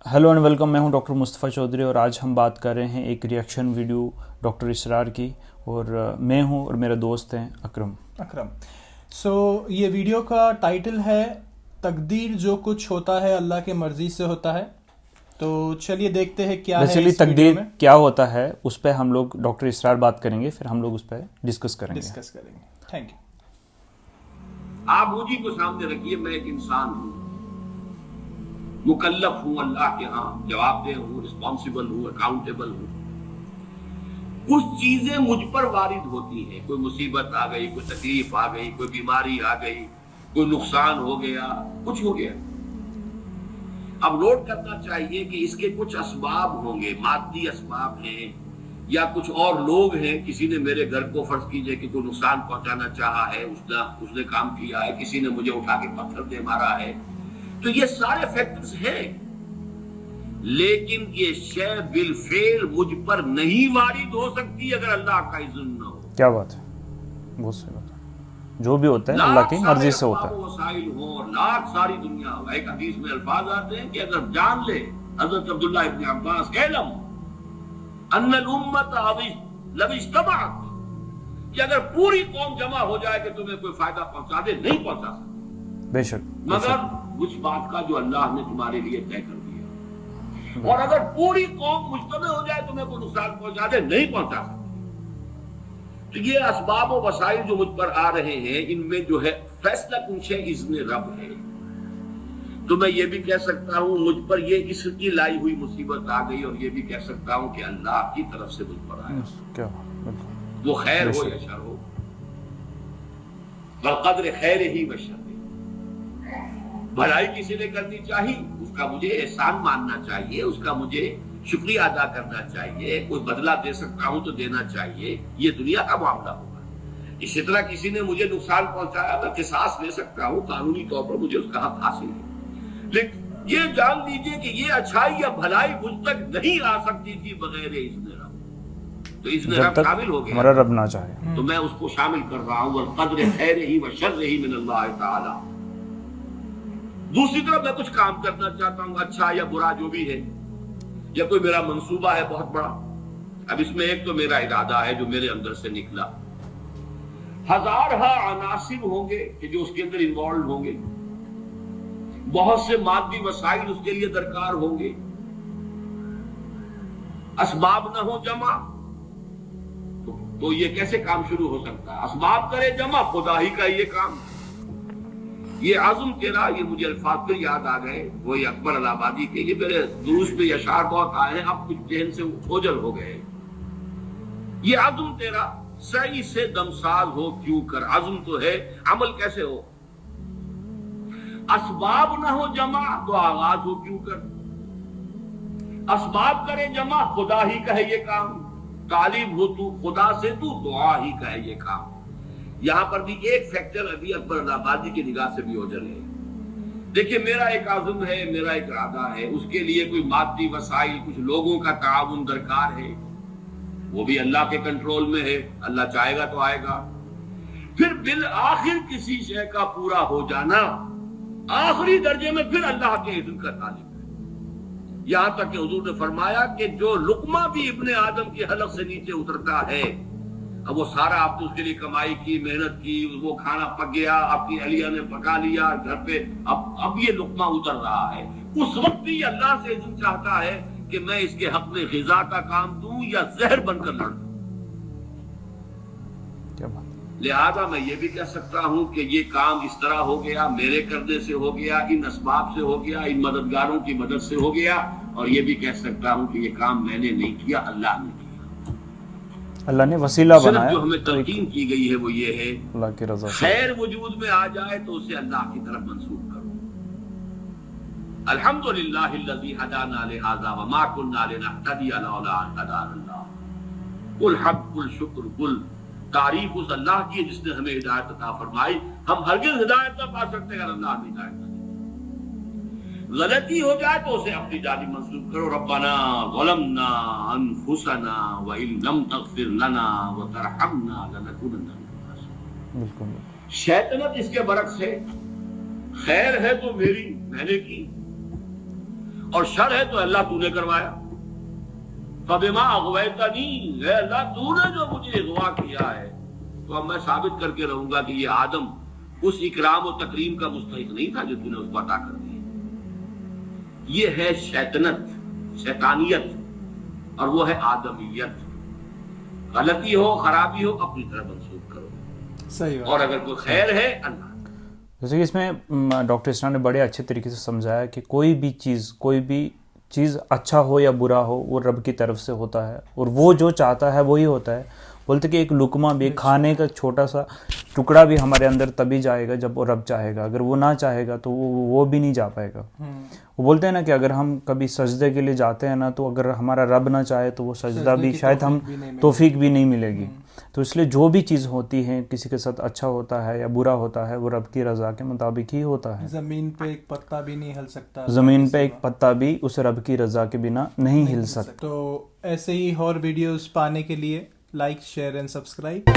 Hello and welcome. मैं हूं doctor Mustafa Chaudhary और आज हम बात कर रहे हैं एक रिएक्शन वीडियो डॉक्टर इसरार की। और मैं हूं और मेरा दोस्त हैं अकरम। ये वीडियो का टाइटल है तकदीर जो कुछ होता है अल्लाह के मर्जी से होता है। तो चलिए देखते हैं क्या है इस तकदीर वीडियो में। क्या होता है उस पर हम लोग डॉक्टर इसरार बात करेंगे, फिर हम लोग उस पर डिस्कस करेंगे। Thank you. आप मुझी को सामने रखिए, मैं एक इंसान हूं, मुकल्लफ हूं, अल्लाह के यहाँ जवाबदेह हूं, रिस्पॉन्सिबल हूं, अकाउंटेबल हूं। कुछ चीजें मुझ पर वारिद होती हैं, कोई मुसीबत आ गई, कोई तकलीफ आ गई, कोई बीमारी आ गई, कोई नुकसान हो गया, कुछ हो गया। अब नोट करना चाहिए कि इसके कुछ असबाब होंगे, मादी असबाब हैं या कुछ और लोग हैं। किसी ने मेरे घर को फर्ज कीजिए कि कोई नुकसान पहुंचाना चाहा है, उसने काम किया है, किसी ने मुझे उठा के पत्थर दे मारा है, तो ये सारे फैक्टर्स हैं। लेकिन ये शय बिल फेल मुझ पर नहीं वारिद हो सकती अगर अल्लाह का इज़्न न हो। क्या बात है, बहुत सही बात है। जो भी होता है अल्लाह की मर्जी से होता है। वसाइल हो, लाख सारी दुनिया हो। एक हदीस में अल्फाज आते हैं कि अगर जान ले हजरत अब्दुल्लाह इब्न अब्बास कहलम अन्नल उम्मत लव इज्तमाअत, कि अगर पूरी कौम जमा हो जाए कि तुम्हें कोई फायदा पहुंचा दे, नहीं पहुंचा सकती बेशक, मगर उस बात का जो अल्लाह ने तुम्हारे लिए तय कर दिया। और अगर पूरी कौम मुज्तमा हो जाए तुम्हें कोई नुकसान पहुंचा दे, नहीं पहुंचा सकती। तो ये असबाब और वसाइल जो मुझ पर आ रहे हैं, इनमें जो है फैसला कुछ है, इज़्न रब है। तो मैं ये भी कह सकता हूं मुझ पर ये इसकी लाई हुई मुसीबत आ गई, और ये भी कह सकता हूं कि अल्लाह की तरफ से मुझ पर आया, क्या वो खैर हो या शर हो। बक़द्र खैर ही व शर, भलाई किसी ने करनी चाहिए, उसका मुझे एहसान मानना चाहिए, उसका मुझे शुक्रिया अदा करना चाहिए, कोई बदला दे सकता हूं तो देना चाहिए। ये दुनिया का मामला होगा। इसी तरह किसी ने मुझे नुकसान पहुंचाया, मैं किसास ले सकता हूं, कानूनी तौर पर मुझे उसका हक हासिल है। लेकिन ये जान लीजिए कि ये अच्छाई या भलाई मुझ तक नहीं आ सकती थी बगैर इज़्न रब। तो इज़्न रब शामिल हो गया, हमारा रब ना चाहे तो मैं उसको शामिल कर रहा हूं। वल-क़द्र खैरिही व शर्रिही मिनल्लाह तआला। दूसरी तरफ मैं कुछ काम करना चाहता हूं, अच्छा या बुरा जो भी है, या कोई मेरा मंसूबा है बहुत बड़ा। अब इसमें एक तो मेरा इरादा है जो मेरे अंदर से निकला, हजार अनासिर होंगे कि जो उसके अंदर इन्वॉल्व होंगे, बहुत से मादी वसाइल उसके लिए दरकार होंगे। असबाब ना हो जमा तो ये कैसे काम शुरू हो सकता है? असबाब करे जमा, खुदा ही का ये काम। ये आज़म तेरा, ये मुझे अल्फाज फिर याद आ गए, वो ये अकबर इलाहाबादी के। ये मेरे दुरूस पे अशार बहुत आए हैं, अब कुछ जहन से ओझल हो गए। ये आज़म तेरा सही से दमसाज हो क्यों कर, आज़म तो है, अमल कैसे हो। असबाब ना हो जमा तो आगाज हो क्यों कर। असबाब करे जमा, खुदा ही का है ये काम। तालिब हो तू खुदा से, तू दुआ ही का है ये काम। यहां पर भी एक फैक्टर अभी अकबर इलाहाबादी की निगाह से भी ओझल है। देखिए, मेरा एक आज़म है, मेरा एक इरादा है, उसके लिए कोई मादी वसाइल, कुछ लोगों का ताउन दरकार है, वो भी अल्लाह के कंट्रोल में है। अल्लाह चाहेगा तो आएगा। फिर बिल आखिर किसी शय का पूरा हो जाना, आखिरी दर्जे में फिर अल्लाह के इज़्न का तालिब है। यहां तक कि हुजूर ने फरमाया कि जो लुकमा भी इब्ने आदम की हलक से नीचे उतरता है, अब वो सारा आपने उसके लिए कमाई की, मेहनत की, वो खाना पक गया, आपकी अलिया ने पका लिया घर पे, अब ये लुकमा उतर रहा है। उस वक्त भी अल्लाह से इज़्न चाहता है कि मैं इसके हक में ग़िज़ा का काम दूं या जहर बनकर लड़ दूं। क्या बात। लिहाजा मैं ये भी कह सकता हूं कि ये काम इस तरह हो गया, मेरे करने से हो गया, इन असबाब से हो गया, इन मददगारों की मदद से हो गया। और ये भी कह सकता हूं कि ये काम मैंने नहीं किया, अल्लाह ने किया। अल्लाह ने वसीला बनाया। जो हमें तलकीन की गई है वो ये है, अल्लाह की रज़ा से खैर वजूद में आ जाए तो उसे अल्लाह की तरफ मंसूब करो। अल्हम्दुलिल्लाहिल्लज़ी हदाना लिहाज़ा व मा कुन्ना लिनहतदिया लौला अन हदानल्लाह। कुल हक़ कुल शुक्र कुल तारीफ उस अल्लाह की है जिसने हमें हिदायत अता फरमाई। हम हरगिज़ हिदायत न पा सकते अगर अल्लाह ने हिदायत न दी। गलती हो जाए तो उसे अपनी जानिब मंसूब करो। रब्बना ज़लमना अनफुसना व इन लम तग़फिर लना व तरहमना लनकुनन्ना मिनल ख़ासिरीन। बिल्कुल। शैतानत इसके बरक्स है, खैर है तो मेरी, मैंने की, اور شر ہے تو اللہ تو نے کروایا. فبما اغویتنی، اے اللہ تو نے جو مجھے اغوا کیا ہے تو اب میں ثابت کر کے رہوں گا کہ یہ آدم اس اکرام و تکریم کا مستحق نہیں تھا جو تو نے اس کو عطا کر دی. یہ ہے شیطنت، شیطانیت، اور وہ ہے آدمیت. غلطی ہو خرابی ہو اپنی طرف منسوخ کرو، صحیح اور اگر کوئی خیر ہے اللہ. جیسے کہ اس میں ڈاکٹر اسرار نے بڑے اچھے طریقے سے سمجھایا کہ کوئی بھی چیز اچھا ہو یا برا ہو وہ رب کی طرف سے ہوتا ہے، اور وہ جو چاہتا ہے وہی ہوتا ہے. بولتے کہ ایک لقمہ بھی، کھانے کا چھوٹا سا ٹکڑا بھی ہمارے اندر تبھی جائے گا جب وہ رب چاہے گا. اگر وہ نہ چاہے گا تو وہ بھی نہیں جا پائے گا. وہ بولتے ہیں نا کہ اگر ہم کبھی سجدے کے لیے جاتے ہیں نا، تو اگر ہمارا رب نہ چاہے تو وہ سجدہ بھی شاید ہم توفیق بھی نہیں ملے گی. تو اس لیے جو بھی چیز ہوتی ہے کسی کے ساتھ اچھا ہوتا ہے یا برا ہوتا ہے وہ رب کی رضا کے مطابق ہی ہوتا ہے. زمین پہ ایک پتا بھی نہیں ہل سکتا، زمین پہ ایک پتا بھی اس رب کی رضا کے بنا نہیں ہل سکتا. تو ایسے ہی اور ویڈیوز پانے کے لیے لائک، شیئر اینڈ سبسکرائب.